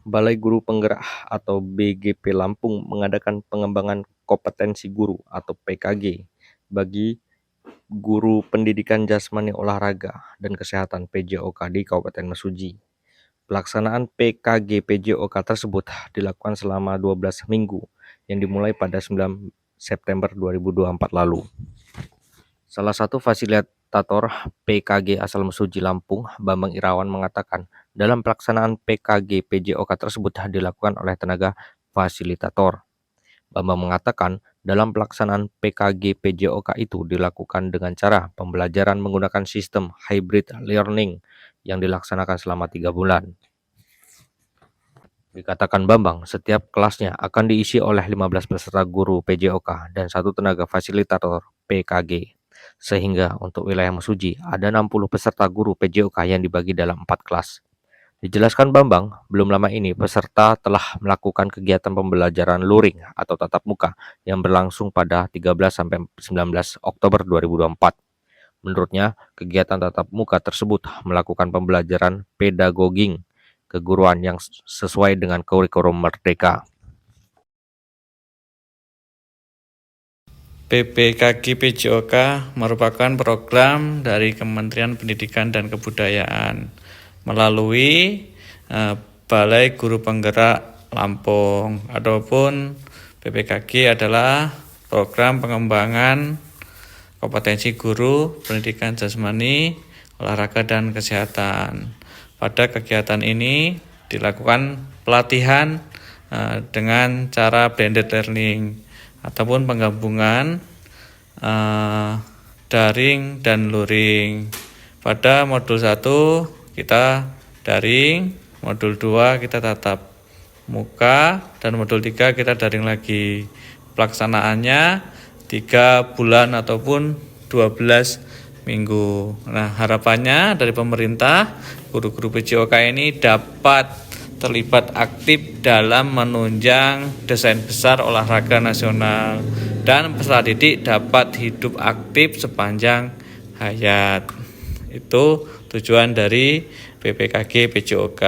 Balai Guru Penggerak atau BGP Lampung mengadakan pengembangan kompetensi guru atau PKG bagi guru pendidikan jasmani olahraga dan kesehatan PJOK di Kabupaten Mesuji. Pelaksanaan PKG PJOK tersebut dilakukan selama 12 minggu yang dimulai pada 9 September 2024 lalu. Salah satu fasilitator PKG asal Mesuji Lampung, Bambang Irawan mengatakan, dalam pelaksanaan PKG PJOK tersebut dilakukan oleh tenaga fasilitator. Bambang mengatakan, dalam pelaksanaan PKG PJOK itu dilakukan dengan cara pembelajaran menggunakan sistem hybrid learning yang dilaksanakan selama 3 bulan. Dikatakan Bambang, setiap kelasnya akan diisi oleh 15 peserta guru PJOK dan 1 tenaga fasilitator PKG. Sehingga untuk wilayah Mesuji ada 60 peserta guru PJOK yang dibagi dalam 4 kelas. Dijelaskan Bambang, belum lama ini peserta telah melakukan kegiatan pembelajaran luring atau tatap muka yang berlangsung pada 13 sampai 19 Oktober 2024. Menurutnya, kegiatan tatap muka tersebut melakukan pembelajaran pedagoging keguruan yang sesuai dengan kurikulum Merdeka. PPKG PJOK merupakan program dari Kementerian Pendidikan dan Kebudayaan melalui Balai Guru Penggerak Lampung, ataupun PPKG adalah program pengembangan kompetensi guru pendidikan jasmani, olahraga, dan kesehatan. Pada kegiatan ini dilakukan pelatihan dengan cara blended learning ataupun penggabungan daring dan luring. Pada modul 1 kita daring, modul 2 kita tatap muka, dan modul 3 kita daring lagi. Pelaksanaannya 3 bulan ataupun 12 minggu. Nah, harapannya dari pemerintah, guru-guru PJOK ini dapat terlibat aktif dalam menunjang desain besar olahraga nasional, dan peserta didik dapat hidup aktif sepanjang hayat. Itu tujuan dari PPKG PJOK.